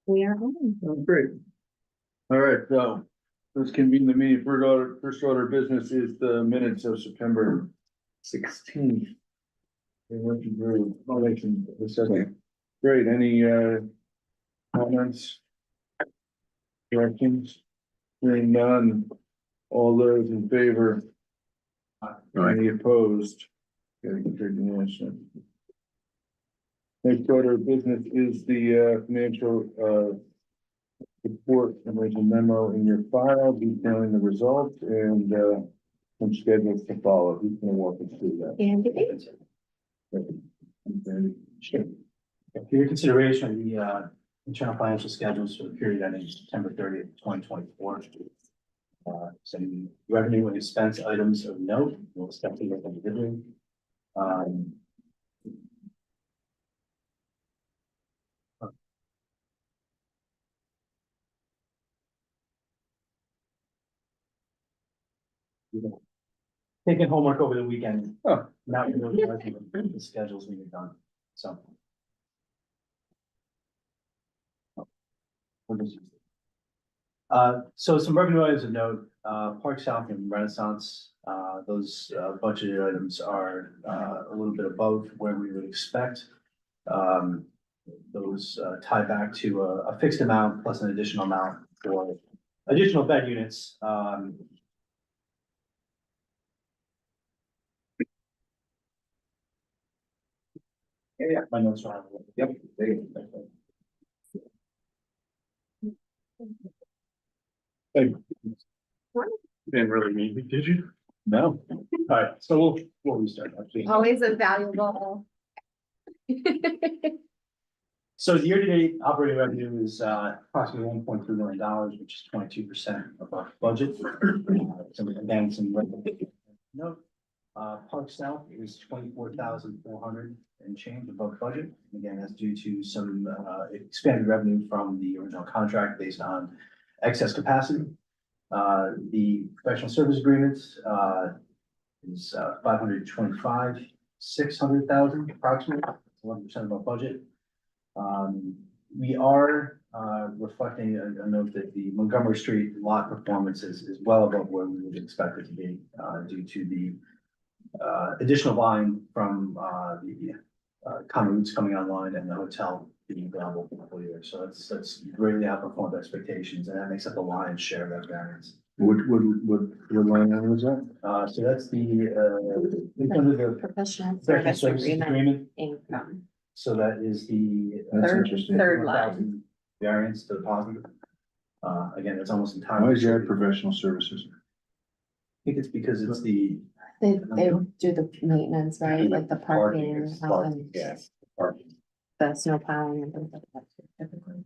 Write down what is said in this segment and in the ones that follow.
We are on. Oh, great. All right, so let's convene the meeting. First order of business is the minutes of September 16th. We're working through, the second. Great, any comments? Corrections? Hearing none, all those in favor? Any opposed? Getting carried unanimously. Next order of business is the financial report, and there's a memo in your file detailing the results and some schedules to follow. Who's gonna walk us through that? And Sure. For your consideration, the internal financial schedules for the period ending September 30th, 2024. Some revenue and expense items of note, we'll step through them individually. Taking homework over the weekend. Oh. Not really working with the schedules when you're done, so. So some revenue items of note, Park South and Renaissance, those budgeted items are a little bit above where we would expect. Those tie back to a fixed amount plus an additional amount for additional bed units. Yeah, my notes are. Yep. Didn't really need me, did you? No. All right, so we'll restart actually. always a valuable. So the year-to-date operating revenue is approximately $1.3 million, which is 22% of our budget. So again, some note. Park South is 24,400 and change above budget. Again, that's due to some expanded revenue from the original contract based on excess capacity. The professional service agreements is 525, 600,000 approximately, 11% of our budget. We are reflecting a note that the Montgomery Street lot performance is well above where we would expect it to be due to the additional volume from the common routes coming online and the hotel being available for the full year. So that's greatly outperformed expectations, and that makes up the lion's share of that variance. What line item was that? So that's it's under the Professional professional service services agreement agreement. income. So that is the That's Third- interesting. third line. variance to the positive. Again, it's almost Why entirely. is that professional services? I think it's because it's the They do the maintenance, right, like the parking, yeah. the snow plowing and things like that typically.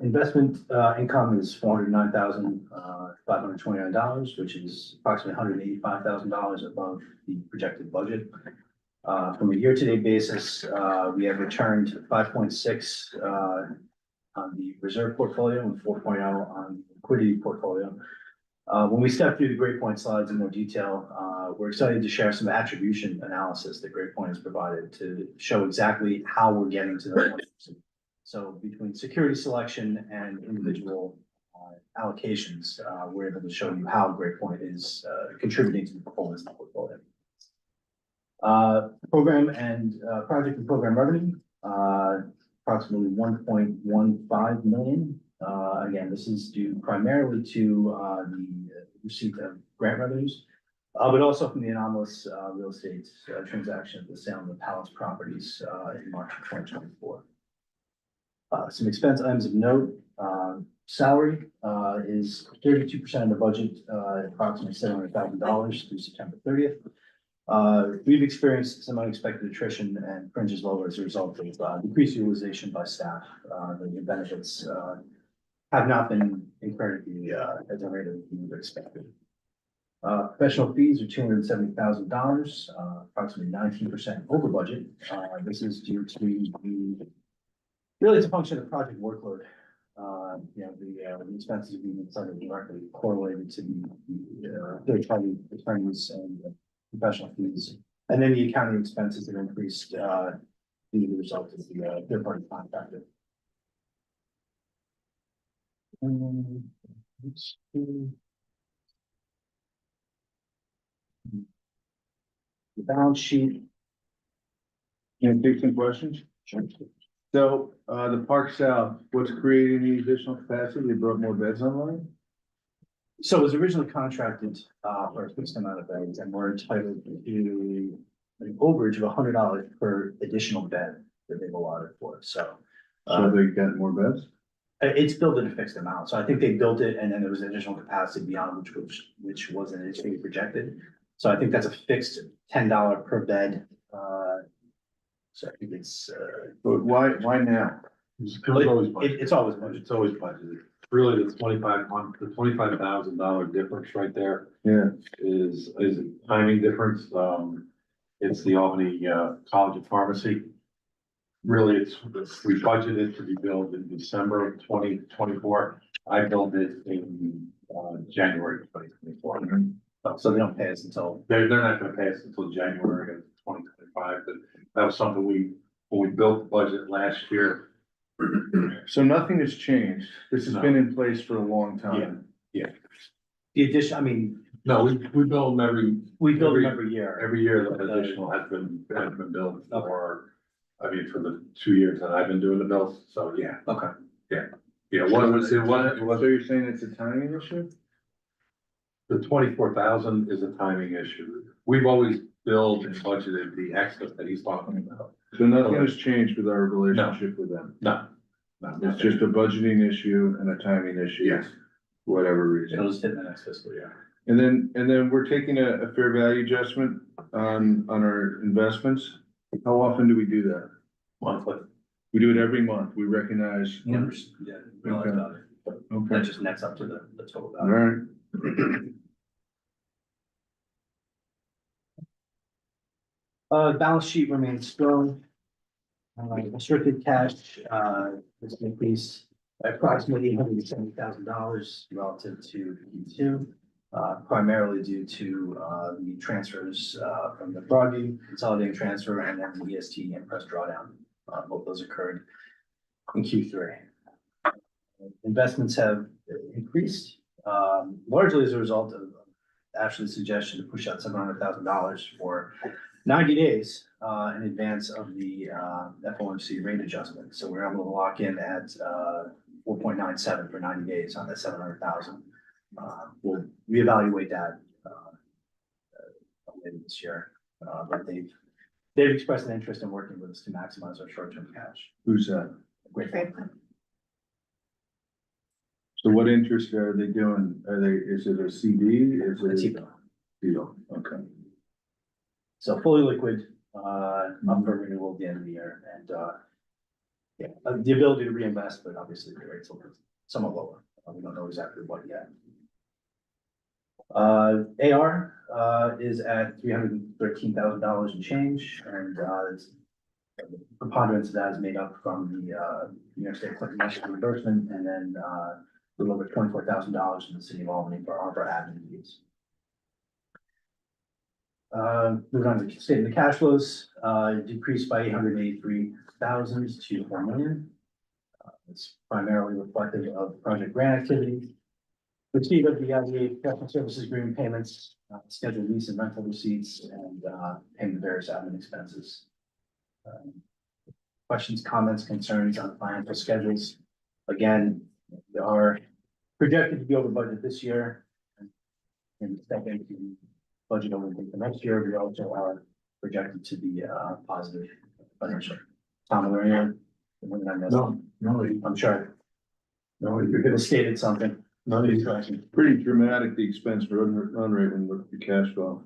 Investment income is $409,529, which is approximately $185,000 above the projected budget. From a year-to-date basis, we have returned 5.6 on the reserve portfolio and 4.0 on the liquidity portfolio. When we step through the Great Point slides in more detail, we're excited to share some attribution analysis that Great Point has provided to show exactly how we're getting to the numbers. So between security selection and individual allocations, we're able to show you how Great Point is contributing to the performance of the portfolio. Program and project and program revenue, approximately 1.15 million. Again, this is due primarily to the receipt of grant revenues, but also from the anomalous real estate transaction at the sale of the Palace properties in March of 2024. Some expense items of note, salary is 32% of the budget, approximately $700,000 through September 30th. We've experienced some unexpected attrition and fringes lower as a result of decreased utilization by staff. The benefits have not been incurred at the rate of we would expected. Professional fees are $270,000, approximately 19% over budget. This is due to really it's a function of project workload. The expenses are being decided directly correlated to the third-party attorneys and professional fees. And then the accounting expenses have increased the result of the third party contractor. Let's see. The balance sheet. Can I take some questions? So, the Park South, what's creating the additional capacity? They brought more beds online? So it was originally contracted for a fixed amount of beds, and we're entitled to an overage of $100 per additional bed that they've allotted for, so. So they got more beds? It's built at a fixed amount, so I think they built it and then there was additional capacity beyond which wasn't initially projected. So I think that's a fixed $10 per bed, so I think it's, But why now? It's always budgeted. it's always budgeted. It's always budgeted. Really, the $25,000 difference right there Yeah, is a timing difference. It's the Albany, College of Pharmacy. Really, we budgeted to be billed in December of 2024. I billed it in, January of 2024. So they don't pay us until, They're not gonna pay us until January of 2025, but that was something when we built the budget last year. so nothing has changed. This has No. been in place for a long time. the addition, I mean, No, we bill them we build them every year. every year that additional has been billed for, I mean, for the 2 years that I've been doing the bills, so yeah. Okay. Yeah, it wasn't, So you're saying it's a timing issue? the 24,000 is a timing issue. We've always billed and budgeted the excess that he's talking about. So nothing has changed with our relationship with them? No. It's just a budgeting issue and a timing issue? Yes. for whatever reason. It'll just hit in the next fiscal year. And then we're taking a fair value adjustment on our investments. How often do we do that? Monthly. We do it every month. We recognize. Yeah, realize about it. That Okay, just nets up to the total all value. right. Balance sheet remains strong. Restricted cash, has increased by approximately $170,000 relative to Q2. Primarily due to, the transfers, from the Broadview consolidating transfer and then the EST and press drawdown. Both those occurred in Q3. Investments have increased, largely as a result of Ashley's suggestion to push out $700,000 for 90 days in advance of the FOMC rate adjustment. So we're able to lock in at 4.97 for 90 days on that 700,000. We'll reevaluate that later this year, but they've expressed an interest in working with us to maximize our short-term cash. Who's that? Great. So what interest are they doing? Is it a CD? Is It's it? even. Deal, okay. So fully liquid, up for renewal at the end of the year, and yeah, the ability to reinvest, but obviously the rates will be somewhat lower. We don't know exactly what yet. AR is at $313,000 and change, and it's the preponderance of that is made up from the New York State Clinton National reimbursement, and then a little over $24,000 in the city of Albany for our admin fees. Moving on to the statement of cash flows, decreased by $883,000 to $4 million. It's primarily reflective of project grant activity. Receipt of the IDA professional services agreement payments, scheduled lease and rental receipts, and payment of various admin expenses. Questions, comments, concerns on financial schedules? Again, they are projected to be over budget this year. And step into budget over the next year, we also are projected to be positive financially. Tom, are there any? No, I'm sure no, you're gonna stated something. no, Pretty dramatic, the expense run rate when you look at the cash flow.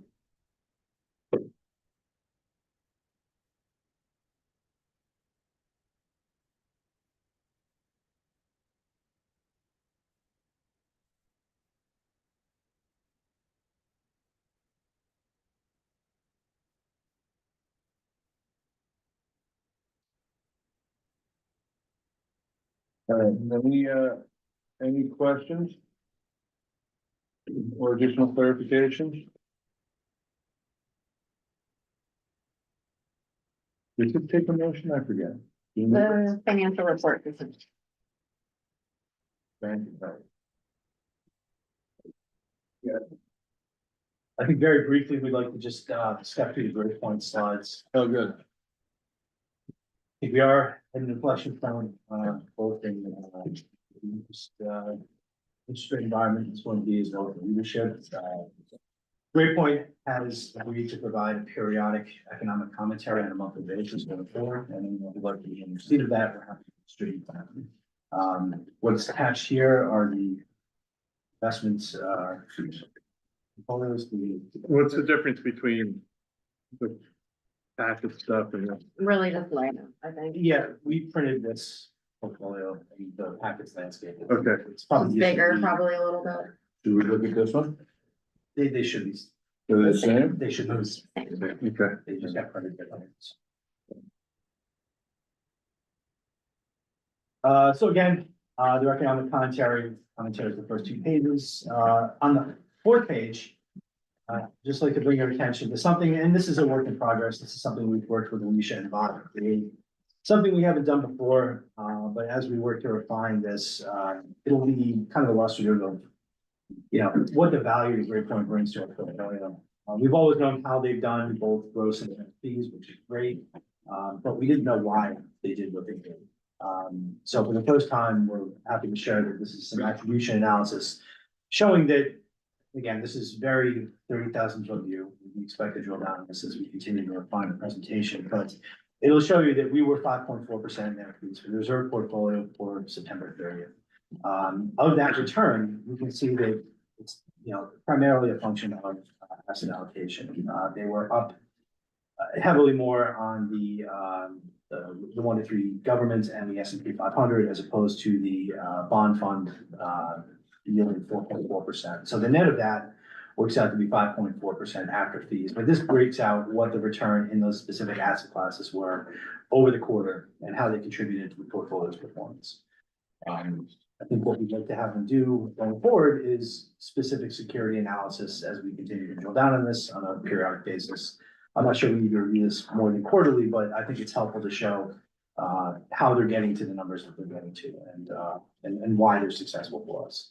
All right, any questions? Or additional clarifications? We should take a motion, I forget. The financial report. I think very briefly, we'd like to just step through the grade point slides. Oh, good. I think we are at an inflection point, both in just interest rate environment is going to be as well as the leadership. Great Point has agreed to provide a periodic economic commentary on a monthly basis going forward, and we'd like to be in receipt of that. We're happy to distribute that. What's attached here are the investments, portfolios. What's the difference between the packet stuff and the? Really just lineup, I think. Yeah, we printed this portfolio in the packets landscape. Okay. It's probably It's bigger, usually- probably a little bit. Do we look at this one? They should be, They're the same? they should be, Okay. they just got printed differently. So again, the economic commentary is the first two pages. On the fourth page, just like to bring your attention to something, and this is a work in progress. This is something we've worked with Alicia and Bob. Something we haven't done before, but as we work to refine this, it'll be kind of illustrative of, you know, what the value of Great Point brings to our portfolio. We've always known how they've done both gross and net fees, which is great, but we didn't know why they did what they did. So for the first time, we're happy to share that this is some attribution analysis showing that, again, this is very 30,000 foot view. We expect to drill down on this as we continue to refine the presentation, but it'll show you that we were 5.4% net fees for the reserve portfolio for September 30th. Of that return, we can see that it's, you know, primarily a function of asset allocation. They were up heavily more on the 1 to 3 governments and the S&P 500 as opposed to the bond fund yielding 4.4%. So the net of that works out to be 5.4% after fees. But this breaks out what the return in those specific asset classes were over the quarter and how they contributed to the portfolio's performance. I think what we'd like to have them do going forward is specific security analysis as we continue to drill down on this on a periodic basis. I'm not sure we need to review this more than quarterly, but I think it's helpful to show how they're getting to the numbers that they're getting to and why they're successful for us.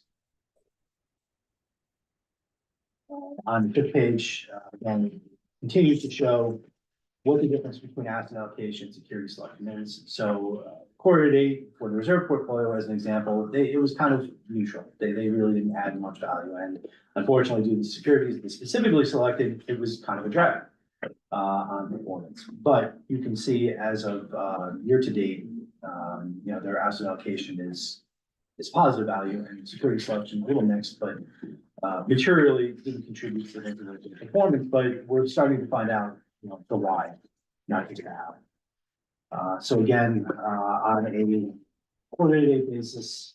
On the fifth page, again, continues to show what the difference between asset allocation and security selection is. So quarter to date for the reserve portfolio, as an example, it was kind of neutral. They really didn't add much value. And unfortunately, due to the securities they specifically selected, it was kind of a drag on performance. But you can see as of year to date, you know, their asset allocation is positive value and security selection a little mixed, but materially didn't contribute to the performance. But we're starting to find out, you know, the why, not just the how. So again, on a quarter-to-date basis,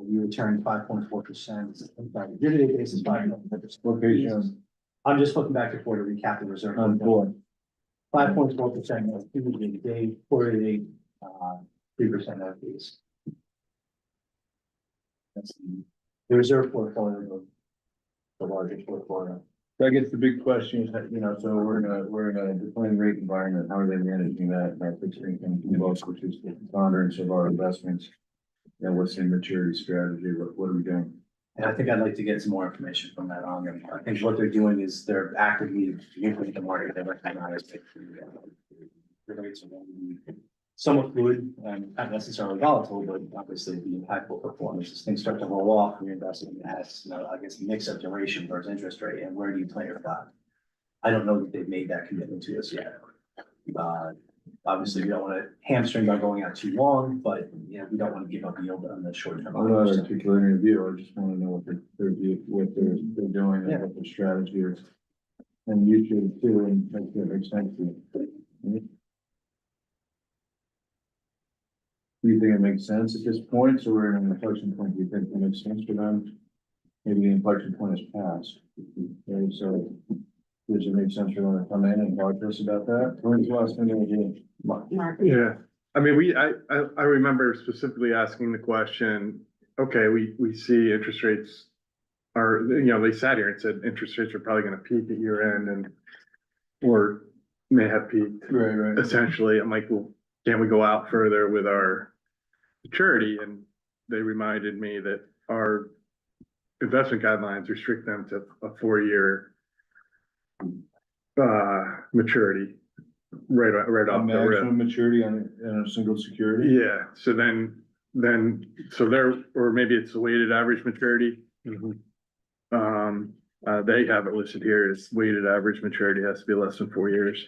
we returned 5.4%. Year-to-date basis, 5.4%. I'm just looking back to quarter, recap the reserve. 5.4% year-to-date, quarter-to-date, 3% of fees. That's the reserve portfolio, the largest portfolio. So I guess the big question is that, you know, so we're in a declining rate environment. How are they managing that? Our fixed income book, which is the preponderance of our investments. And what's the maturity strategy? What are we doing? And I think I'd like to get some more information from that on them. I think what they're doing is they're actively increasing the market. They recognize that the rates are going to be somewhat fluid and not necessarily volatile, but obviously the impactful performance as things start to roll off. You're investing in has, you know, I guess, a mix of duration versus interest rate, and where do you play your flag? I don't know that they've made that commitment to us yet. Obviously, we don't want to hamstring by going out too long, but you know, we don't want to give up yield on the short term. I'm not articulating a view. I just want to know what they're doing and Yeah. what their strategy is. And you should too, and make sense to you. Do you think it makes sense at this point? So we're in an inflection point. Do you think it makes sense for them? Maybe the inflection point is passed. Okay, so does it make sense for them to come in and talk to us about that? When's the last time they did? Mark. Yeah, I mean, I remember specifically asking the question, okay, we see interest rates are, you know, they sat here and said interest rates are probably gonna peak at year end and or may have peaked. Right. Essentially, I'm like, well, can't we go out further with our maturity? And they reminded me that our investment guidelines restrict them to a 4-year maturity right off the rip. Maximum maturity on a single security? Yeah, so so there, or maybe it's the weighted average maturity. They have it listed here as weighted average maturity has to be less than 4 years.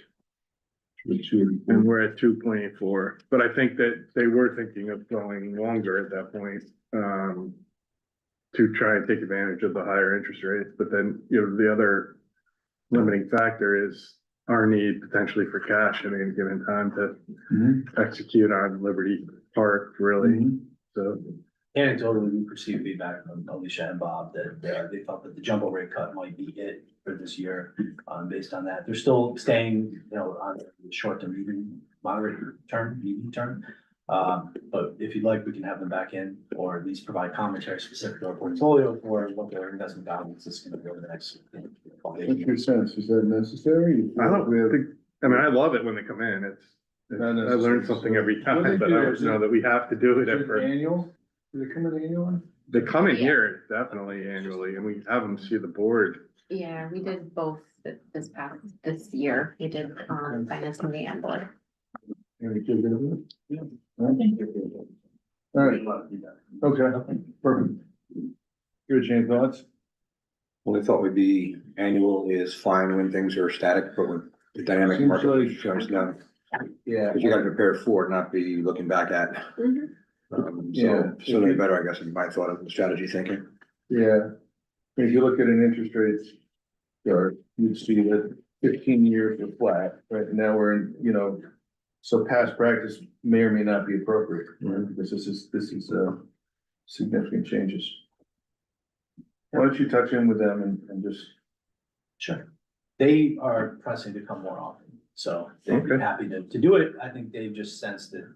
And we're at 2.84, but I think that they were thinking of going longer at that point, to try and take advantage of the higher interest rates. But then, the other limiting factor is our need potentially for cash at any given time to execute on Liberty Park, really. So Anecdotally, we received feedback from Alicia and Bob that they felt that the jumbo rate cut might be it for this year. Based on that, they're still staying, on the short to medium, medium term. But if you'd like, we can have them back in, or at least provide commentary specific to our portfolio for what their investment guidance is going to be over the next. What's your sense? Is that necessary? I don't think, I love it when they come in. I learn something every time, but I don't know that we have to do it every. Annual? Do they come in annually? They come in here definitely annually, and we have them see the board. Yeah, we did both this year. We did, finance committee and board. Any good with it? Yeah. All right, okay, perfect. Good, Shane, thoughts? Only thought would be annual is fine when things are static, but when the dynamic Seems market like- comes down, Yeah. because you gotta prepare for it, not be looking back at. Yeah. So sooner the better, I guess, is my thought of the strategy thinking. Yeah, if you look at an interest rates chart, you'd see that 15 years are flat, right? Now we're in, so past practice may or may not be appropriate, right? Because this is significant changes. Why don't you touch in with them and just, Sure. They are pressing to come more often, so they'd be Okay. happy to do it. I think they've just sensed that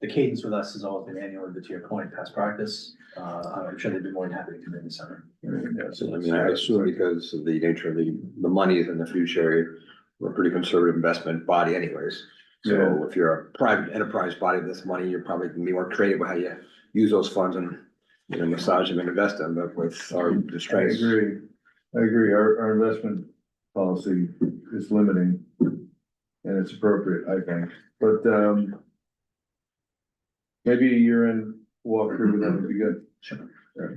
the cadence with us has always been annual, but to your point, past practice. I'm sure they'd be more than happy to come in the summer. So I mean, I assume because of the nature of the monies in the fiduciary, we're a pretty conservative investment body anyways. So Yeah. if you're a private enterprise body with this money, you're probably gonna be more creative with how you use those funds and, massage them and invest them, but with our I constraints. agree, our investment policy is limiting. And it's appropriate, I think, but, maybe a year-end walkthrough with them would be good. Sure. Yeah.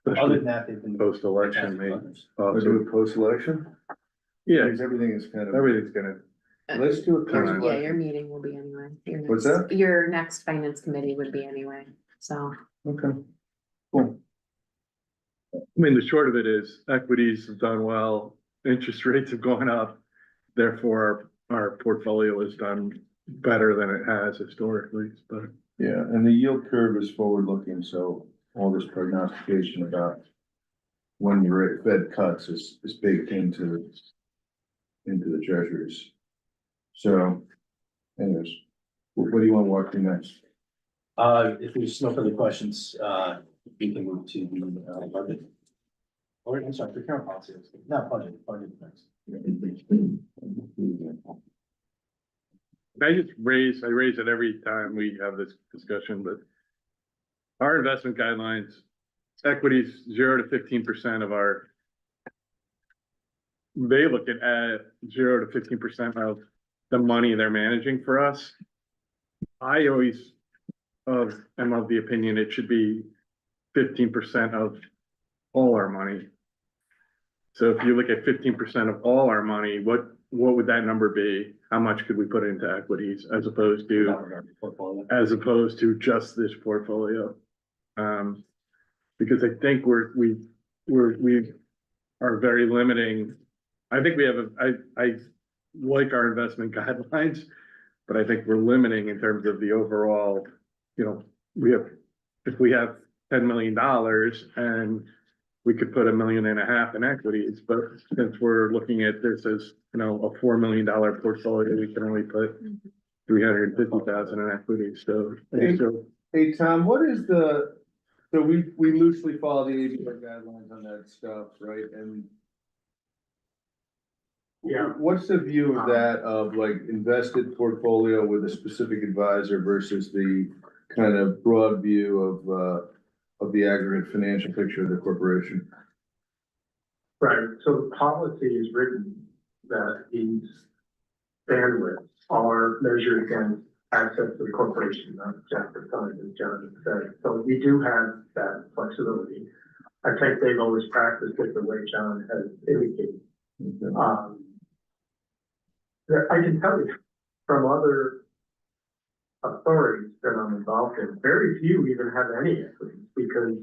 Other than that, they've been. Post-election, maybe. We'll do it post-election? Yeah, Because everything is kind of, everything's gonna, let's do it Alright. Yeah, post-election. your meeting will be anyway. What's that? Your next finance committee would be anyway, so. Okay. Cool. I mean, the short of it is equities have done well, interest rates have gone up. Therefore, our portfolio has done better than it has historically, but. Yeah, and the yield curve is forward-looking, so all this prognostication about when the Fed cuts is baked into the treasuries. So anyways, what do you want to walk through next? If there's no further questions, we can move to the budget. Or, I'm sorry, procurement policy, not budget next. I raise it every time we have this discussion, but our investment guidelines, equities, 0 to 15% of our. They look at 0 to 15% of the money they're managing for us. I always am of the opinion it should be 15% of all our money. So if you look at 15% of all our money, what would that number be? How much could we put into equities as opposed to just this portfolio? Because I think we are very limiting. I think we have I like our investment guidelines, but I think we're limiting in terms of the overall, if we have $10 million and we could put $1.5 million in equities, but since we're looking at this as, a $4 million portfolio, we can only put 350,000 in equities, so. Hey, Tom, what is so we loosely follow the ABR guidelines on that stuff, right? And Yeah. What's the view of that, of like invested portfolio with a specific advisor versus the kind of broad view of the aggregate financial picture of the corporation? Right, so the policy is written that these bandwidths are measured against access to the corporation, not just the time, as John said. So we do have that flexibility. I think they've always practiced it the way John has indicated. I can tell you from other authorities that I'm involved in, very few even have any equities because,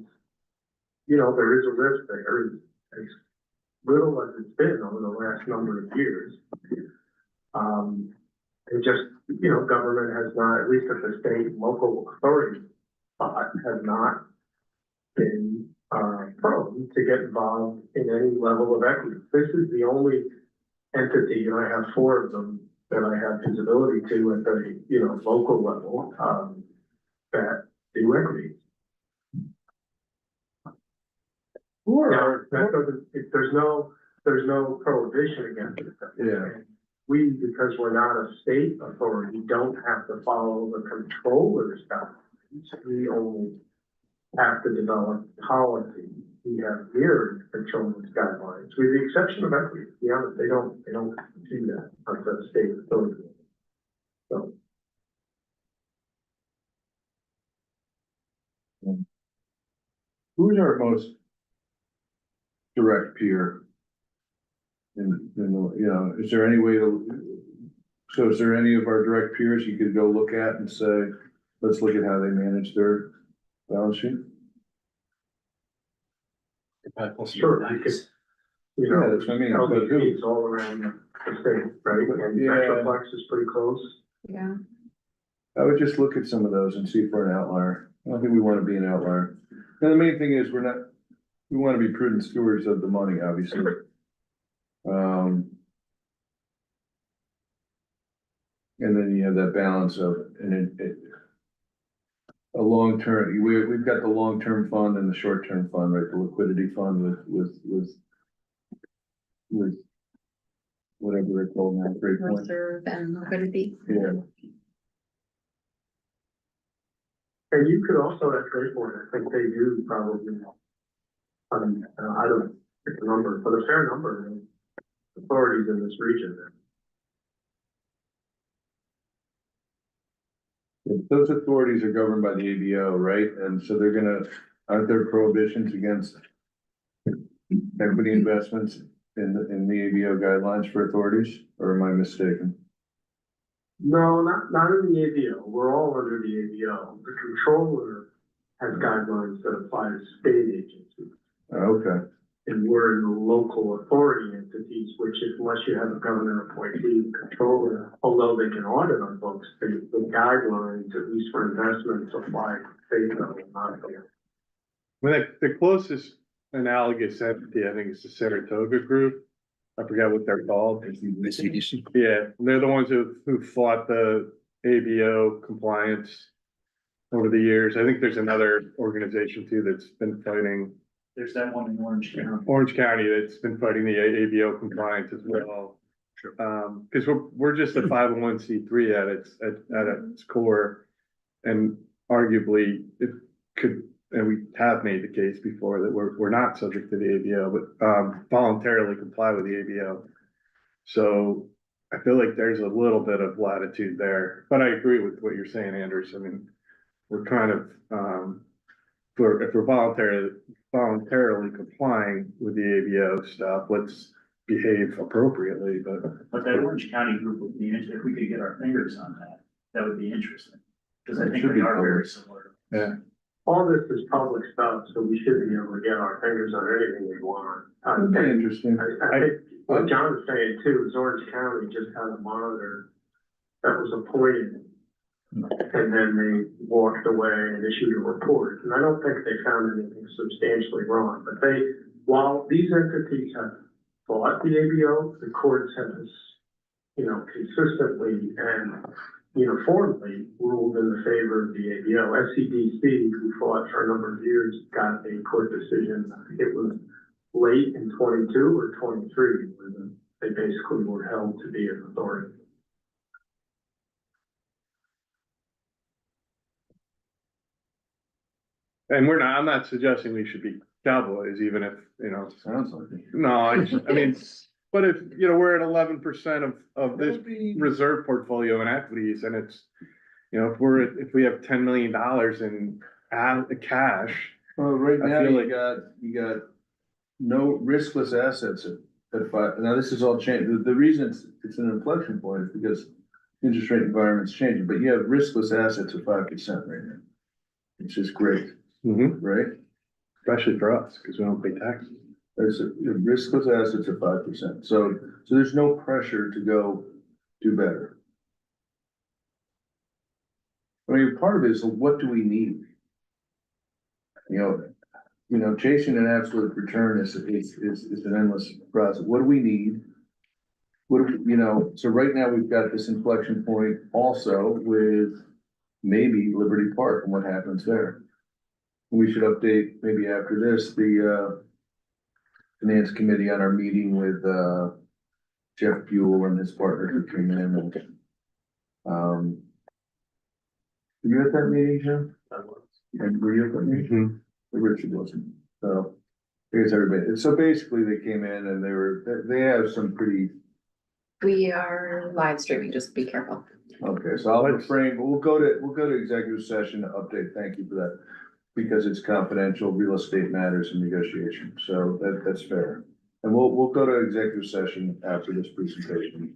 you know, there is a risk there, as little as it's been over the last number of years. It just, you know, government has not, at least at the state and local authority spot, has not been prone to get involved in any level of equity. This is the only entity, and I have 4 of them that I have visibility to at the, you know, local level, that do equity. Now, that doesn't, there's no prohibition against it. Yeah. We, because we're not a state authority, don't have to follow the controller's guidelines. We only have to develop policy. We have mirrored controller's guidelines, with the exception of equity. To be honest, they don't do that under the state authority. So. Who's our most direct peer? In the, you know, is there any way to, so is there any of our direct peers you could go look at and say, let's look at how they manage their balance sheet? Sure, you could, you know, Yeah, that's what I mean, but who? LDPs all around the state, right? And Yeah. Metroplex is pretty close. Yeah. I would just look at some of those and see if we're an outlier. I don't think we wanna be an outlier. And the main thing is, we wanna be prudent stewards of the money, obviously. And then you have that balance of, a long-term, we've got the long-term fund and the short-term fund, right, the liquidity fund with whatever they're called now, Great Point. Reserve and liquidity. Yeah. And you could also, at Great Point, I think they do probably, I don't pick a number, but a fair number of authorities in this region. Those authorities are governed by the ABO, right? And so aren't there prohibitions against equity investments in the ABO guidelines for authorities, or am I mistaken? No, not in the ABO. We're all under the ABO. The controller has guidelines that apply to state agencies. Okay, And we're in the local authority entities, which unless you have a governor appointee controller, although they can audit our books, the guidelines, at least for investments, apply to state level, not there. Well, the closest analogous entity, I think, is the Saratoga Group. I forgot what they're called. The CDC. Yeah, they're the ones who fought the ABO compliance over the years. I think there's another organization too that's been fighting, There's that one in Orange County. Orange County, that's been fighting the ABO compliance as well. Sure. Cause we're just a 501c3 at its core. And arguably it could, and we have made the case before that we're not subject to the ABO, but voluntarily comply with the ABO. So I feel like there's a little bit of latitude there, but I agree with what you're saying, Anders. I mean, we're kind of, if we're voluntarily complying with the ABO stuff, let's behave appropriately, But that Orange County group would be, if we could get our fingers on that, that would be interesting. Because I think they are very similar. yeah. All this is public stuff, so we should be able to get our fingers on anything we want. that'd be interesting. I think what John is saying too is Orange County just has a monitor that was appointed. And then they walked away and issued a report. And I don't think they found anything substantially wrong, but while these entities have fought the ABO, the courts have, you know, consistently and uniformly ruled in the favor of the ABO. SCDC, who fought for a number of years, got a court decision. I think it was late in 22 or 23, where the they basically were held to be an authority. And I'm not suggesting we should be cowboys, even if, you know, Sounds like it. no, I mean, but if, you know, we're at 11% of this That'd be- reserve portfolio in equities, and it's, you know, if we have $10 million in cash. Well, right I now, feel you got no riskless assets at five. Now, this is all changed. The reason it's an inflection point is because interest rate environment's changing, but you have riskless assets of 5% right now, which is great, right? Especially for us, because we don't pay taxes. There's riskless assets of 5%. So there's no pressure to go do better. I mean, part of it is, what do we need? You know, chasing an absolute return is an endless process. What do we need? You know, so right now we've got this inflection point also with maybe Liberty Park and what happens there. We should update maybe after this, the finance committee on our meeting with Jeff Buell and his partner who came in and were you at that meeting, Jim? And were you at that meeting? Richard wasn't, so I guess everybody, so basically they came in and they have some pretty, We are live streaming, just be careful. okay, so I'll refrain, but we'll go to executive session to update, thank you for that. Because it's confidential, real estate matters and negotiation, so that's fair. And we'll go to executive session after this presentation.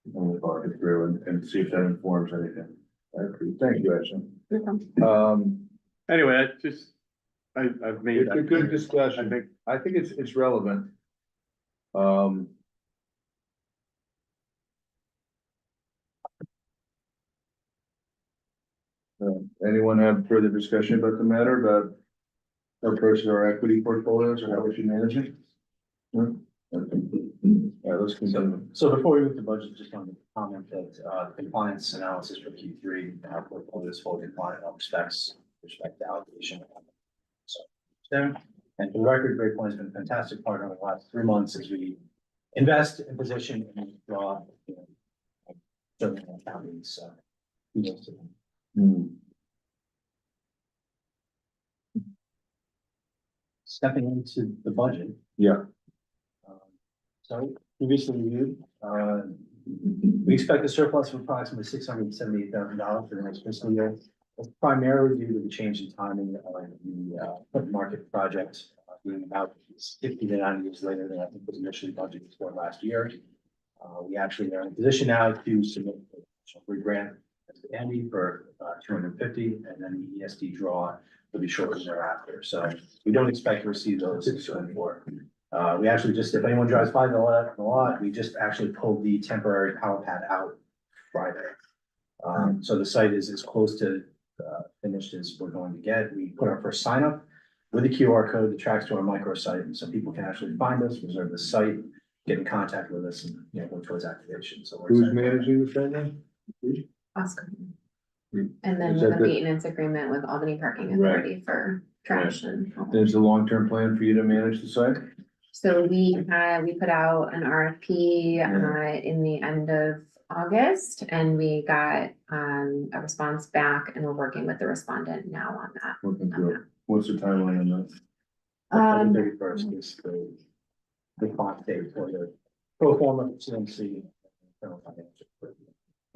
And we'll talk it through and see if that informs anything. I agree, thank you, Ashley. Anyway, I've made It's a that. good discussion. I think it's relevant. Anyone have further discussion about the matter about our personal or equity portfolios or how we should manage it? No? Okay. Yeah, let's continue. So before we move to budget, just wanted to comment that, the compliance analysis for Q3, our portfolio is fully compliant in all respect to allocation. So, there, and for the record, Great Point has been a fantastic partner over the last 3 months as we invest in position and draw, you know, certain counties, kudos to them. Stepping into the budget. Yeah. So previously reviewed, we expect a surplus of approximately $678,000 for the next fiscal year. That's primarily due to the change in timing of the Clinton Market project, being about 50 to 90 years later than I think was initially budgeted for last year. We actually are in a position now to submit a grant to Andy for 250, and then the ESD draw will be shortly thereafter. So we don't expect to receive those going forward. We actually just, if anyone drives by the lot, we just actually pulled the temporary power pad out Friday. So the site is as close to finished as we're going to get. We put our first sign up with the QR code that tracks to our microsite, and so people can actually find us, reserve the site, get in contact with us, and, you know, go towards activation. So we're Who's excited. managing the site now? Oscar. And then Is with that a the- maintenance agreement with Albany Parking Right. Authority for trash and. There's a long-term plan for you to manage the site? So we put out an RFP in the end of August, and we got a response back, and we're working with the respondent now on that. Working through it. What's the timeline on that? October 31st is the clock date for the pro forma CMC.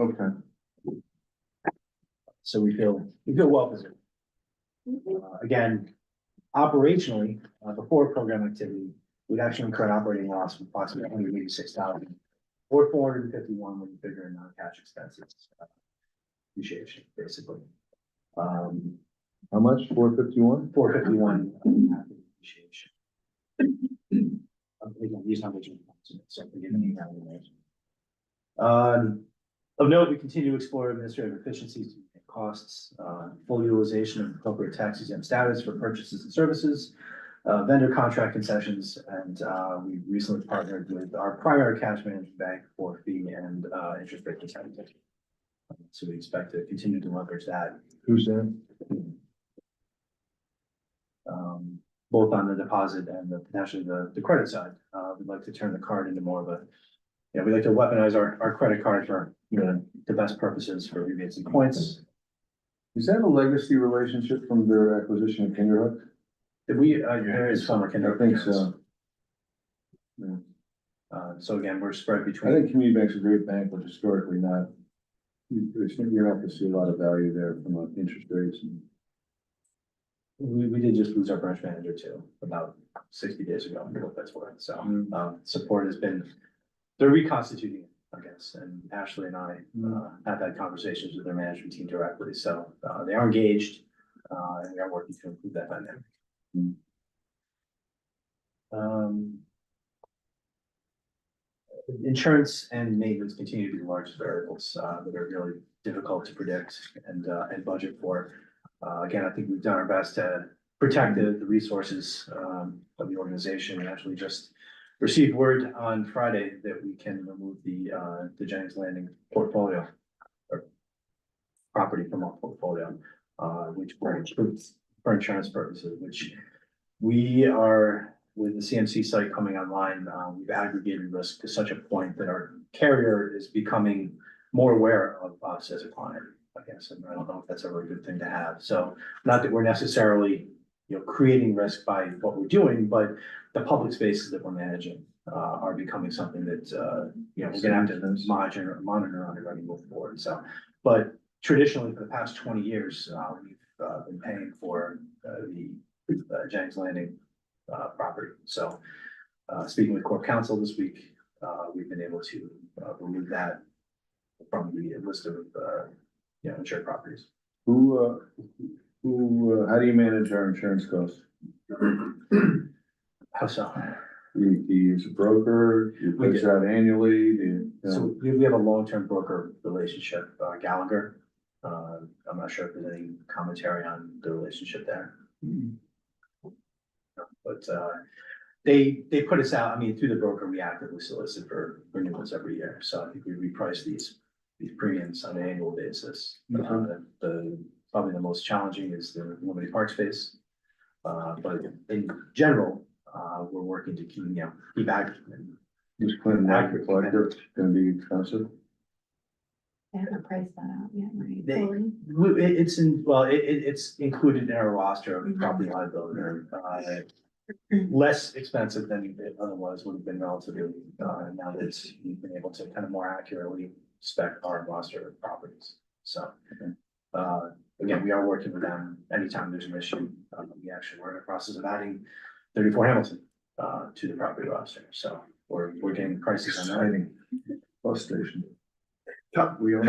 Okay. So we feel well positioned. Again, operationally, before program activity, we'd actually incurred operating loss of approximately 186,000 or 451 when you figure in non-cash expenses. Depreciation, basically. How much? 451? 451 depreciation. These numbers are, so forgive me. Of note, we continue to explore administrative efficiencies to reduce costs, full utilization of appropriate tax exempt status for purchases and services, vendor contract concessions, and we recently partnered with our primary cash management bank for fee and interest rate discounting. So we expect to continue to leverage that. Who's that? Both on the deposit and potentially the credit side. We'd like to turn the card into more of a you know, we like to weaponize our credit card for, you know, the best purposes for rebates and points. Is that a legacy relationship from their acquisition of Kinderhook? Did we, there is summer I kindergarten. think so. Yeah. So again, we're spread I between, think Community Bank's a great bank, but historically not. You're not gonna see a lot of value there from interest rates and. we did just lose our branch manager too, about 60 days ago, for what that's worth. So, support has been, they're reconstituting, I guess, and Ashley and I, have had conversations with their management team directly. So, they are engaged, and we are working to improve that dynamic. Insurance and maintenance continue to be the largest variables, that are really difficult to predict and budget for. Again, I think we've done our best to protect the resources, of the organization. We actually just received word on Friday that we can remove the Jennings Landing portfolio or property from our portfolio, which for insurance purposes, which we are, with the CMC site coming online, we've aggregated risk to such a point that our carrier is becoming more aware of us as a client, I guess, and I don't know if that's a really good thing to have. So not that we're necessarily, you know, creating risk by what we're doing, but the public spaces that we're managing are becoming something that, you know, we're gonna have to monitor underwriting moving forward. So, but traditionally for the past 20 years, we've been paying for the Jennings Landing property. So, speaking with Corp Counsel this week, we've been able to remove that from the list of, you know, insured properties. How do you manage our insurance costs? How so? Do you use a broker? Do you We price do. out annually? Do you? So we have a long-term broker relationship, Gallagher. I'm not sure if there's any commentary on the relationship there. But they put us out, I mean, through the broker, we actively solicit for renewals every year. So I think we reprice these premiums on an annual basis. Probably the most challenging is the limited park space. But in general, we're working to keep active and Is Clinton Market Collector gonna be expensive? I haven't priced that out yet, right? They- Fully? it's included in our roster of property liability, less expensive than it otherwise would have been relatively, now that we've been able to kind of more accurately spec our roster of properties. So, again, we are working with them anytime there's an issue. We're in the process of adding 34 Hamilton, to the property roster. So we're getting prices on that. Exciting. Bus station. Tom, We own.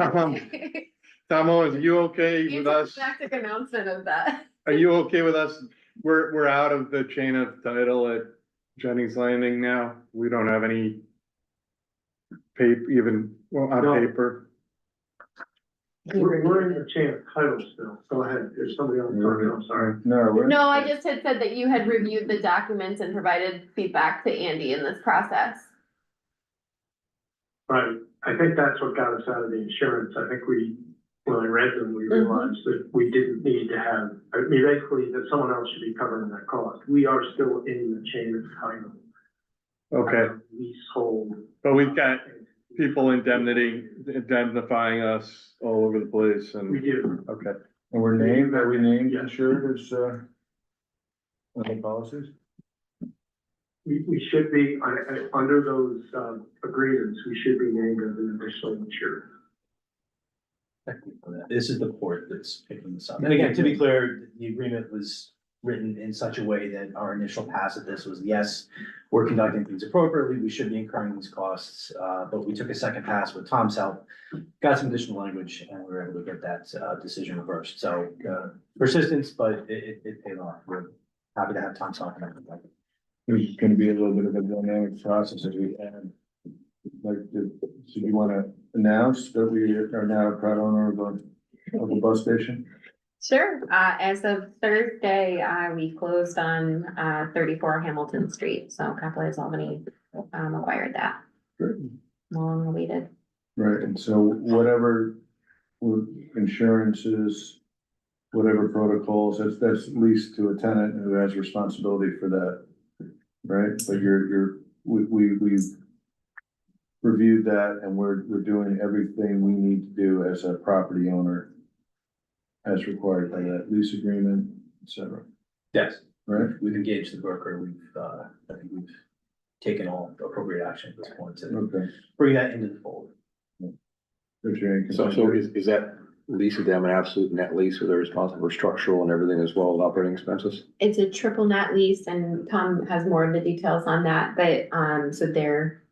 Tom Owens, are you okay with us? Anticlimactic announcement of that. Are you okay with us? We're out of the chain of title at Jennings Landing now. We don't have any even, well, on No. paper. We're in the chain of title still. Go ahead. There's somebody else talking. I'm sorry. No, we're. No, I just had said that you had reviewed the documents and provided feedback to Andy in this process. Right. I think that's what got us out of the insurance. I think when I read them, we realized that we didn't need to have, I mean, basically that someone else should be covering that cost. We are still in the chain of title. Okay, Leasehold. but we've got people indemnifying us all over the place We and, do. okay. And we're named, are we named Yeah. insured as, other policies? We should be, under those, agreements, we should be named as an additional insured. This is the port that's picking this up. And again, to be clear, the agreement was written in such a way that our initial pass at this was, yes, we're conducting things appropriately, we should be incurring these costs, but we took a second pass with Tom's help, got some additional language, and we were able to get that, decision reversed. So, persistence, but it paid off. We're happy to have Tom talking about it. There's gonna be a little bit of a dynamic process as we add. So you wanna announce that we are now a proud owner of the bus station? Sure, as of Thursday, we closed on 34 Hamilton Street, so Capitals Albany acquired that. Great. Long awaited. Right, and so whatever insurances, whatever protocols, that's leased to a tenant who has responsibility for that. Right, but we've reviewed that and we're doing everything we need to do as a property owner as required by that lease agreement, et cetera, Yes, right? we've engaged the broker, I think we've taken all appropriate action at this point to Okay. bring that into the fold. If you're in So control. is that lease with them an absolute net lease where they're responsible for structural and everything as well as operating expenses? It's a triple net lease and Tom has more of the details on that, but, so they're,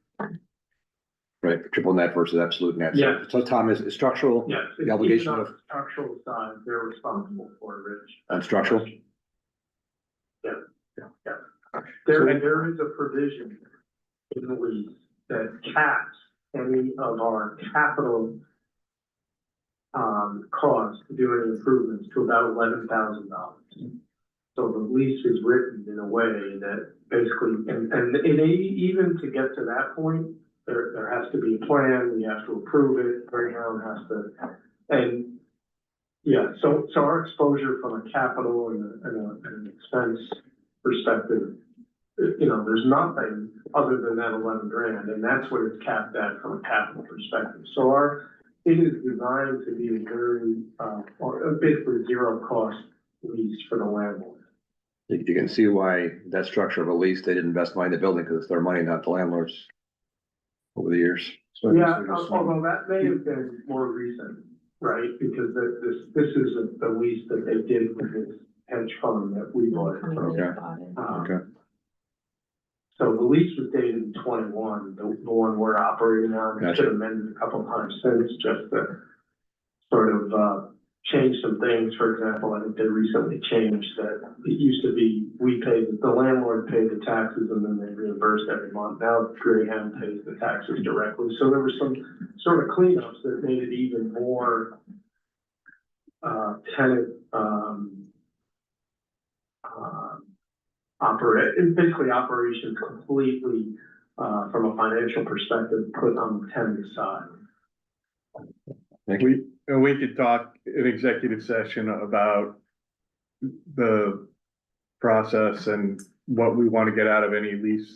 Right, triple net versus absolute net. So- Yeah. So Tom, is structural Yes. the obligation even on of- the structural side, they're responsible for it, Rich. on structural? There is a provision in the lease that caps any of our capital costs to do any improvements to about $11,000. So the lease is written in a way that basically, and even to get to that point, there has to be a plan, we have to approve it, Greyhound has to, and yeah, so our exposure from a capital and an expense perspective, you know, there's nothing other than that 11 grand, and that's what it's capped at from a capital perspective. So it is designed to be a very, or basically zero cost lease for the landlord. You can see why that structure of a lease, they didn't invest money in the building because it's their money, not the landlord's over the years. So I guess Yeah, I just- although that may have been more recent, right? Because this is the lease that they did with this hedge fund that we bought it from. Okay. Okay. So the lease was dated in 21, the one we're operating now, and it's Gotcha. been amended a couple of times since, just to sort of, change some things. For example, I think they recently changed that it used to be, the landlord paid the taxes and then they reimbursed every month. Now Greyhound pays the taxes directly. So there were some sort of cleanups that made it even more, tenant, basically operations completely, from a financial perspective, put on the tenant side. Thank you. We could talk in executive session about the process and what we want to get out of any lease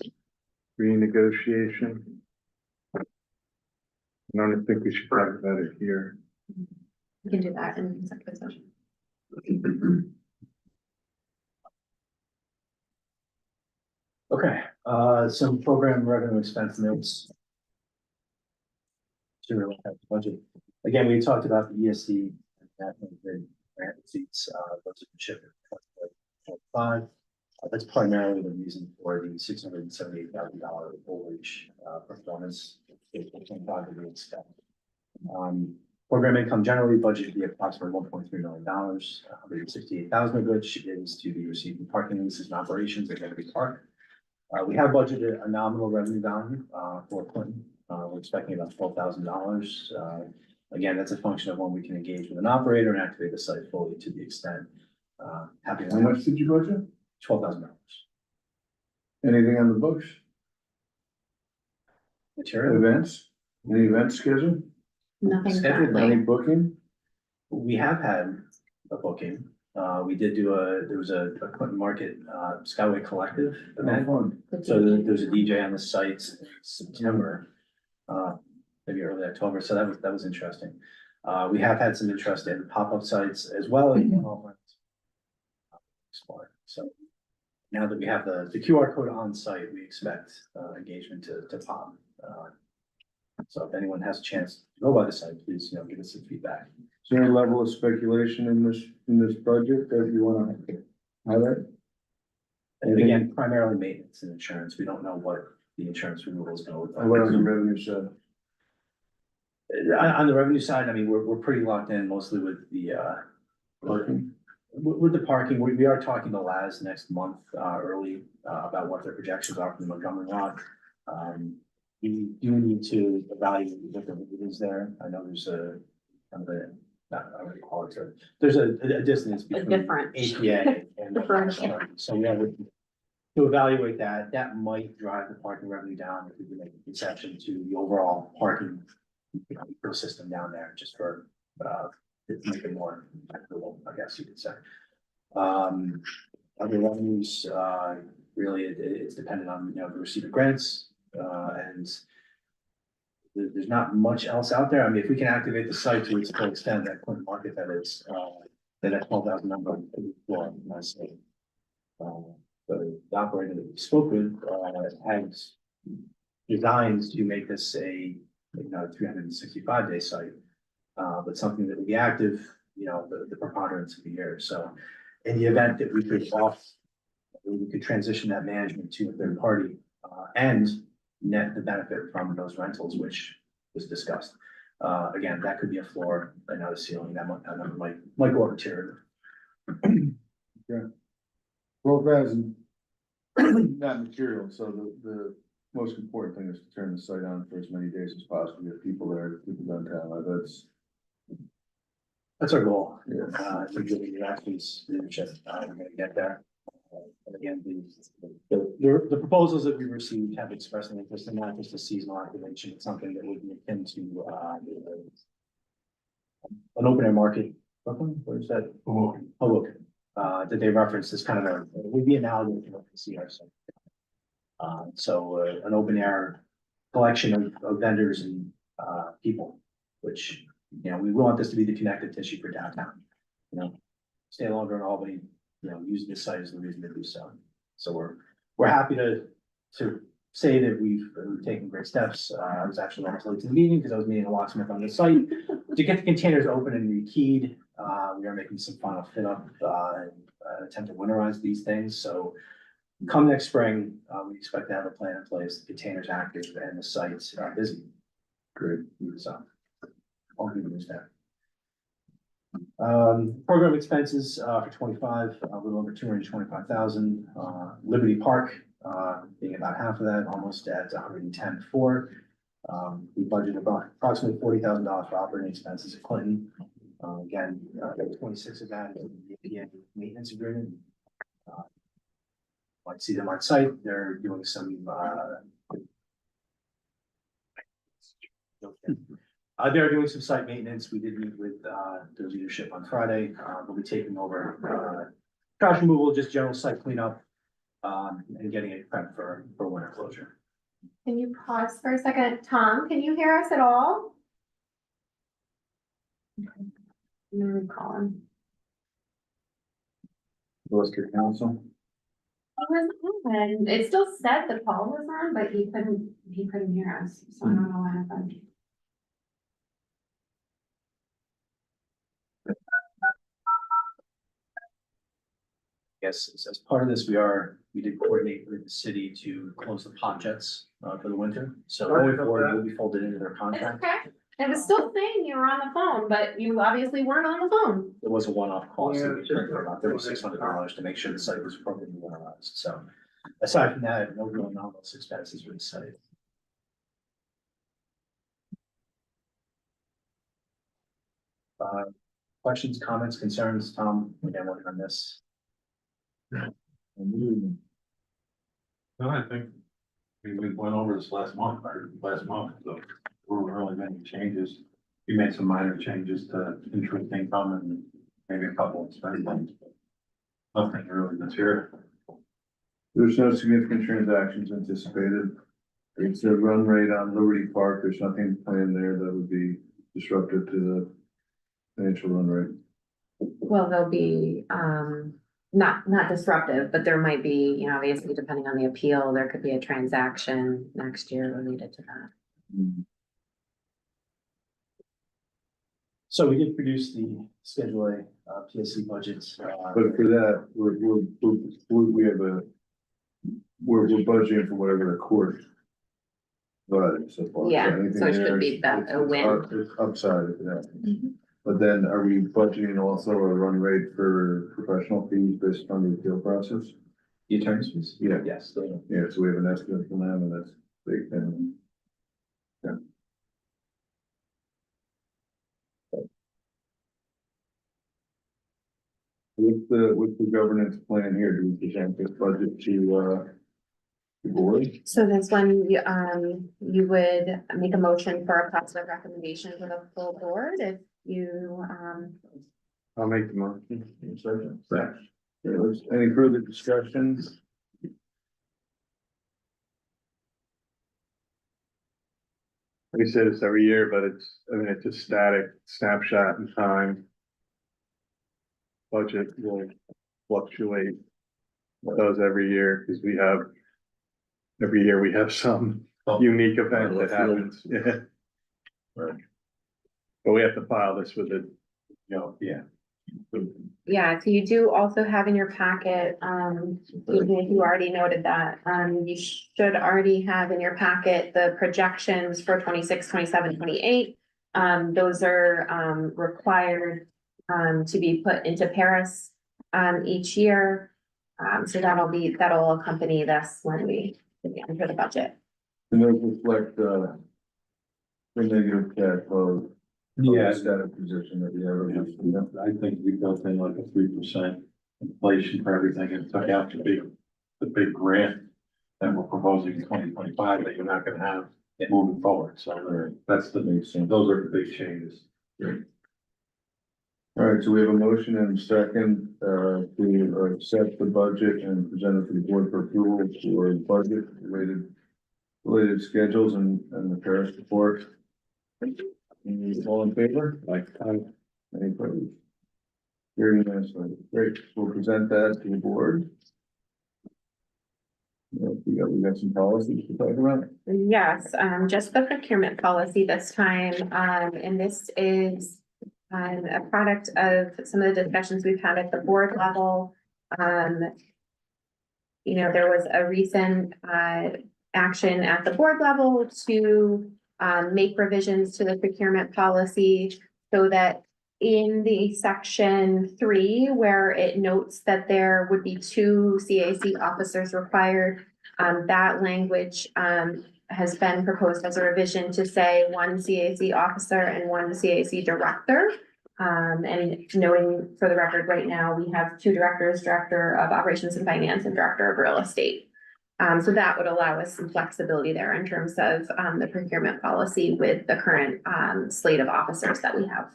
renegotiation. I don't think we should talk about it here. we can do that in executive session. Okay, some program revenue expense notes. To really have the budget. Again, we talked about the ESC and national grid grant receipts, those have been shipped in 2025. That's primarily the reason for the $678,000 overage performance. That we expect. Program income generally budgeted to be approximately $1.3 million, $168,000 of which is to be received in parking leases and operations at every park. We have budgeted a nominal revenue value for Clinton. We're expecting about $12,000. Again, that's a function of when we can engage with an operator and activate the site fully to the extent. Happy. How much did you budget? $12,000. Anything on the books? Material. Events? Any events scheduled? Nothing Scheduled Any currently. booking? We have had a booking. We did do there was a Clinton Market Skyway Collective event. Fun. So there was a DJ on the site in September, maybe early October, so that was interesting. We have had some interest in pop-up sites as well as so now that we have the QR code on site, we expect engagement to pop. So if anyone has a chance to go by the site, please, give us some feedback. Is there any level of speculation in this budget that you wanna highlight? And again, primarily maintenance and insurance. We don't know what the insurance renewal is gonna look How about on the like. revenue side? On the revenue side, I mean, we're pretty locked in mostly with the Parking? with the parking. We are talking to Laz next month, early, about what their projections are for the Montgomery lot. We do need to evaluate the different routes there. I know there's a kind of a, I would call it, there's a distance between difference. APA and. Differential. So yeah, to evaluate that might drive the parking revenue down if we can make a concession to the overall parking ecosystem down there, just for, to make it more equitable, I guess you could say. Other revenues, really, it's dependent on, the receipt of grants, and there's not much else out there. I mean, if we can activate the site to its full extent, that Clinton market that is, then that 12,000 number would be floored, and I say. The operator that we spoke with, has designs to make this a, 365-day site. But something that would be active, the preponderance of the year. So in the event that we could transition that management to a third party, and net the benefit from those rentals, which was discussed. Again, that could be a floor, and not a ceiling, that number might go over tier. Well, guys, not material, so the most important thing is to turn the site on for as many days as possible, get people there, people downtown, That's our goal. Yeah. To give the actions leadership, we're gonna get there. And again, the proposals that we received have expressed an interest in not just a seasonal activation, it's something that would be akin to, an open air market. Brooklyn, where is that? Hoboken. That they referenced as kind of would be analogous to what we see ourselves. So an open air collection of vendors and, people, which, we want this to be the connective tissue for downtown. Stay longer in Albany, use this site as the reason to do so. So we're happy to say that we've taken great steps. I was actually almost late to the meeting because I was meeting a locksmith on the site to get the containers open and rekeyed. We are making some final fit up, and attempt to winterize these things. So come next spring, we expect to have a plan in place, the containers active and the sites busy. Great. So all good news there. Program expenses for 25, a little over 225,000. Liberty Park being about half of that, almost at 110.4. We budgeted about approximately $40,000 for operating expenses at Clinton. Again, 26 of that is the APA maintenance agreement. Might see them on site. They're doing some. They're doing some site maintenance. We did meet with their leadership on Friday. They'll be taking over trash removal, just general site cleanup, and getting it prepped for winter closure. Can you pause for a second? Tom, can you hear us at all? I'm gonna recall him. Worcester Council. He was on. It still said the call was on, but he couldn't hear us, so I don't know what happened. Yes, as part of this, we did coordinate with the city to close the pot jets for the winter. So going forward, will be folded into their It's contract. okay. It was still saying you were on the phone, but you obviously weren't on the phone. It was a one-off cost that we incurred for about $3,600 to make sure the site was appropriately winterized. So aside from that, no real anomalous expenses for the site. Questions, comments, concerns, Tom? Again, working on this. No, I think we went over this last month, so there weren't really many changes. We made some minor changes to interest income and maybe a couple of expense lines, but nothing really material. There's no significant transactions anticipated. It's a run rate on Liberty Park. There's nothing planned there that would be disruptive to the financial run rate. Well, there'll be, not disruptive, but there might be, obviously depending on the appeal, there could be a transaction next year related to that. So we did produce the Schedule A PSC budgets. But for that, we're budgeting for whatever the court. But so far. Yeah, anything so it should there be is- a win. It's upside if it happens. Mhm. But then are we budgeting also a run rate for professional fees based on the appeal process? The attorney's fees? Yeah. Yes, Yeah, so we have an estimate from them and that's big thing. Yeah. What's the governance plan here? Do we present this budget to the board? So this one, you would make a motion for a positive recommendation for the full board if you, I'll make the motion. Any further discussions? We say this every year, but it's a static snapshot in time. Budget will fluctuate. It does every year, because every year we have some unique event that happens, yeah. Right. But we have to file this with the, Yeah. Yeah, so you do also have in your packet, even if you already noted that, you should already have in your packet the projections for 26, 27, 28. Those are, required, to be put into Paris, each year. So that'll accompany this when we enter the budget. And those reflect, the negative cash flow. Yeah. Static position that we have. I think we built in like a 3% inflation for everything and took out the big grant that we're proposing in 2025 that you're not gonna have moving forward. So that's those are the big changes. All right, so we have a motion and a second, to accept the budget and present it to the board for approval for budget related schedules and the Paris report. All in favor? Any opposed? Very nice, great, we'll present that to the board. Yeah, we got some policies to talk about. Yes, just the procurement policy this time, and this is a product of some of the discussions we've had at the board level. You know, there was a recent action at the board level to make revisions to the procurement policy so that in the section 3, where it notes that there would be 2 CAC officers required, that language has been proposed as a revision to say 1 CAC officer and 1 CAC director. And knowing for the record, right now, we have 2 directors, director of operations and finance and director of real estate. So that would allow us some flexibility there in terms of the procurement policy with the current slate of officers that we have.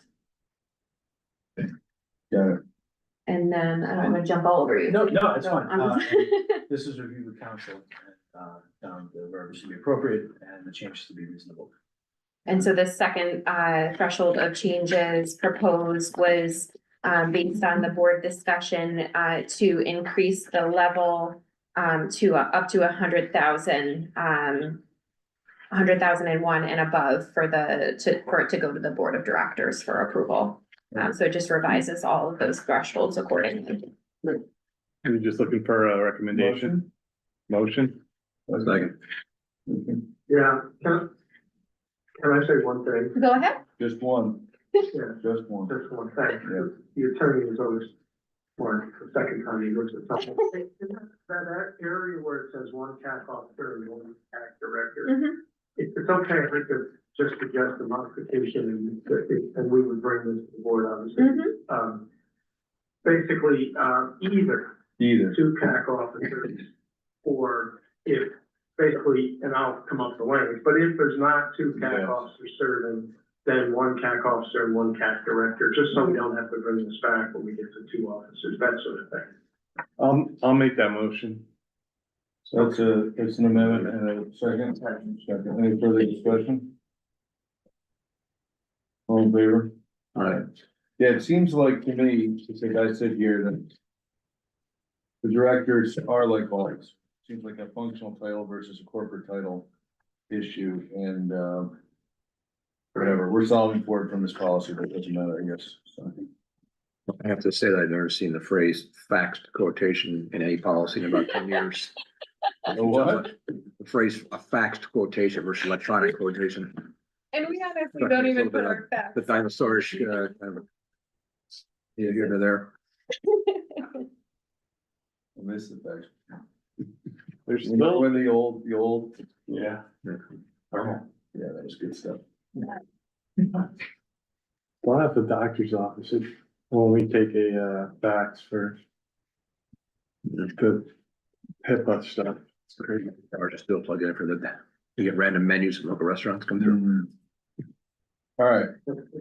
Got it. And then I don't want to jump all over you. No, it's fine. Um, This is reviewed with council, found wherever should be appropriate and the changes to be reasonable. And so the second threshold of changes proposed was based on the board discussion to increase the level to up to 100,000, 100,001 and above for it to go to the board of directors for approval. So it just revises all of those thresholds accordingly. And you're just looking for a recommendation, motion? Second. Yeah, can I say one thing? Go ahead. Just one, Yeah, just one. just one thing. Yeah. The attorney is always, or the second time he looks at something. That area where it says 1 CAC officer and 1 CAC director. Mhm. It's okay, I think to just suggest a modification and we would bring this to the board, obviously. Mhm. Basically, either Either. 2 CAC officers, or if, basically, and I'll come up with the language, but if there's not 2 CAC Yes. officers serving, then 1 CAC officer and 1 CAC director, just so we don't have to bring this back when we get to 2 officers, that sort of thing. I'll make that motion. So it's an amendment and a second. Second, any further discussion? All in favor? All right. Yeah, it seems like to me, just like I said here, that the directors are like always, seems like a functional title versus a corporate title issue, and whatever, we're solving for it from this policy, but it doesn't matter, I guess, so. I have to say that I've never seen the phrase faxed quotation in any policy in about 10 years. A what? The phrase a faxed quotation versus electronic quotation, And we honestly don't even put our facts. the dinosaurs, kind of. Yeah, here to there. I miss the fact. There's You know, still, when the old, yeah. yeah, that was good stuff. We'll have the doctor's office when we take a fax for the HIPAA stuff. It's great. Or just still plug it in for you get random menus from local restaurants come through. All right,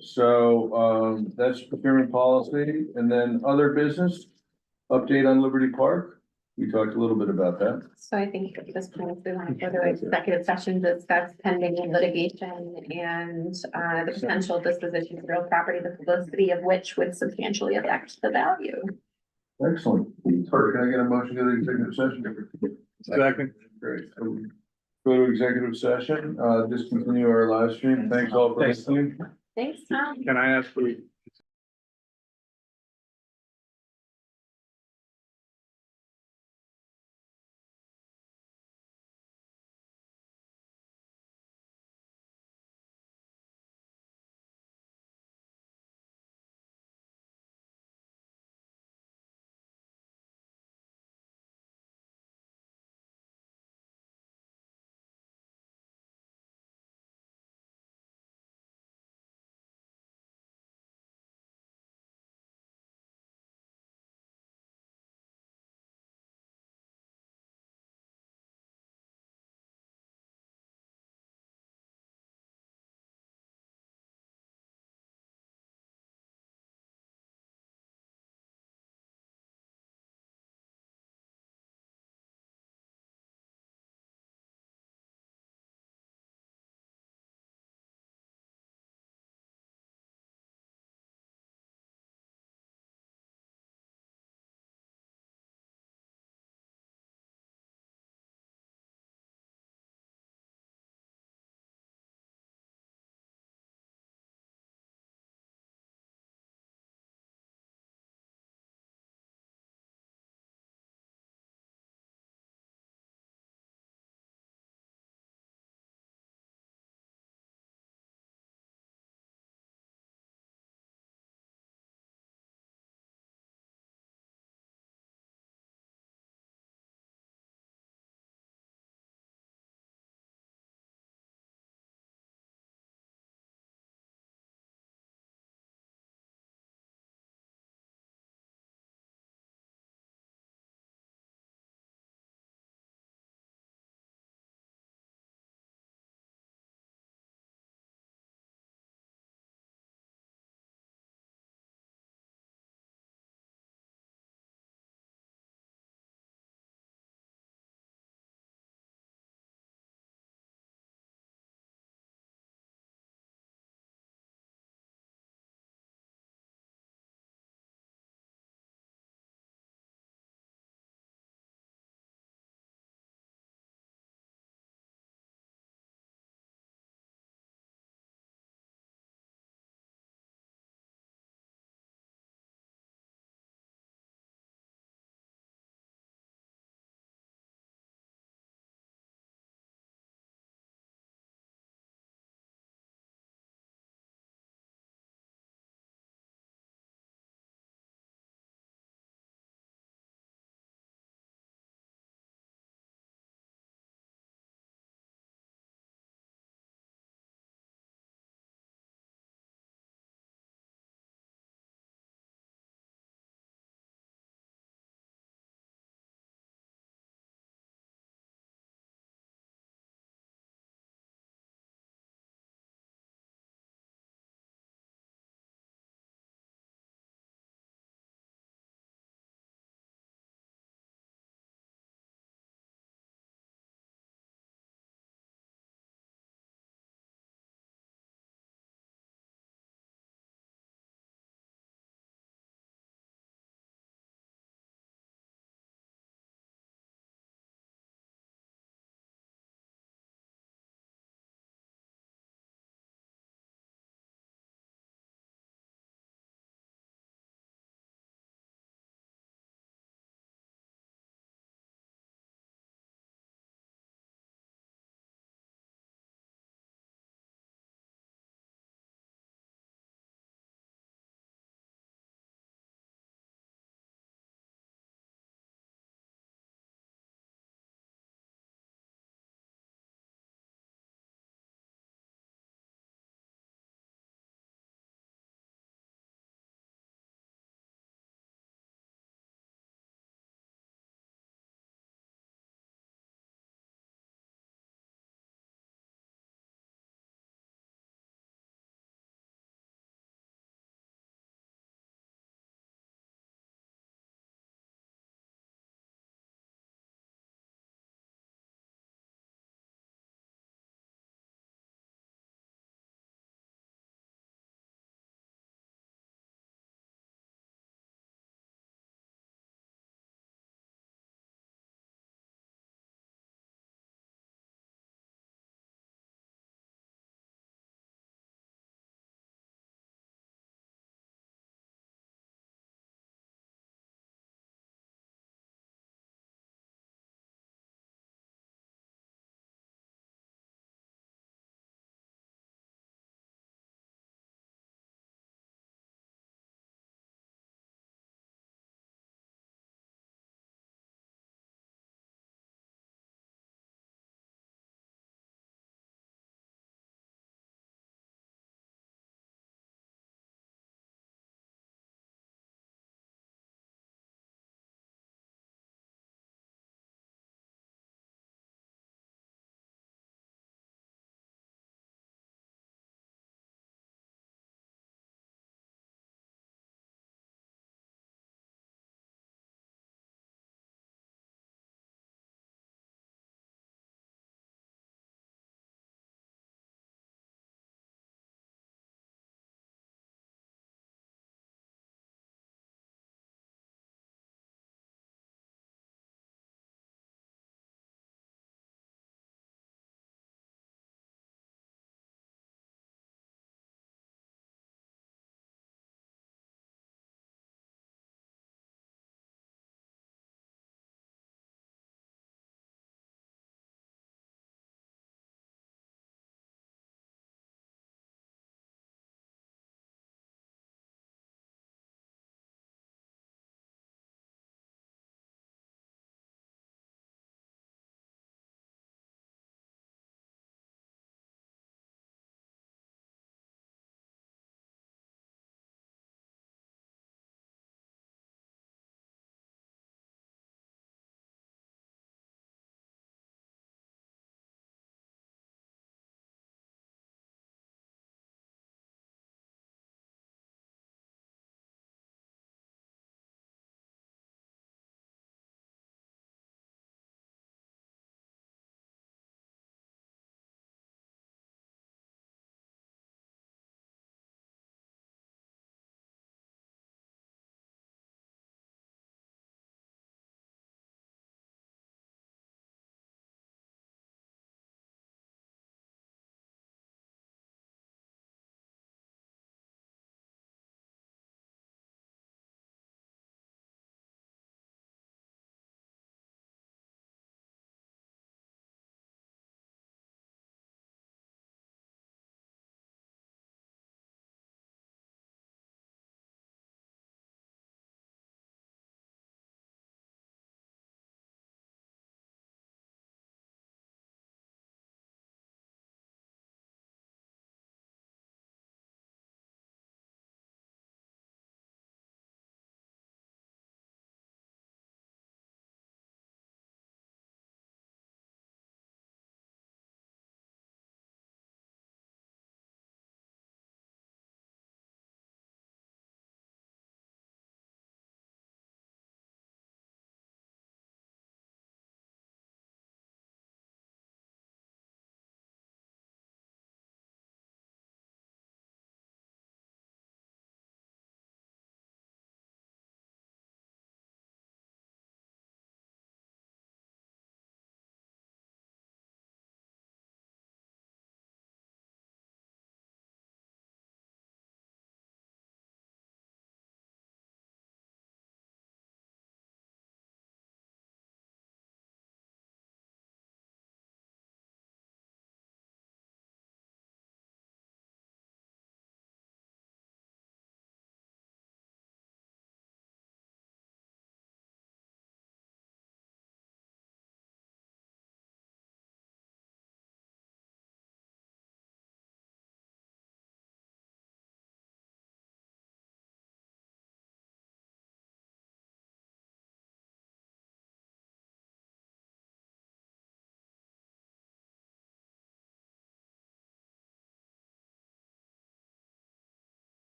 so, that's procurement policy, and then other business, update on Liberty Park. we talked a little bit about that. So I think at this point, we want to go to executive session, to discuss pending litigation and the potential disposition of real property, the publicity of which would substantially affect the value. Excellent. Sorry, can I get a motion to the executive session? Second. Great. So go to executive session, discontinue our live stream. Thanks all for Thanks. listening. Thanks, Tom. Can I ask for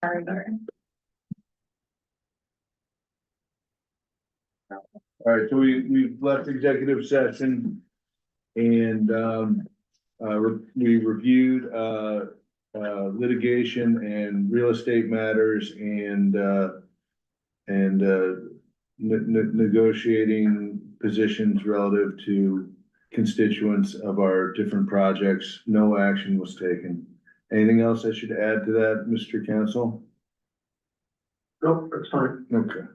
Further. All right, so we've left executive session. And, we reviewed, litigation and real estate matters and, negotiating positions relative to constituents of our different projects. No action was taken. Anything else I should add to that, Mr. Council? Nope, that's fine. Okay.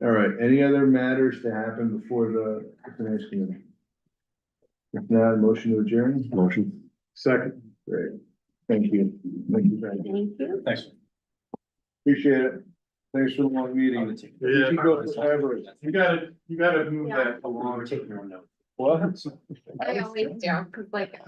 All right, any other matters to happen before the finance committee? If not, motion to adjourn? Motion. Second. Great. Thank you. Thank you. Frank. Thank you. Thanks. Appreciate it. Thanks for the long meeting. You can go forever. You gotta move that We're along. taking your own note. What? I always do, cause like.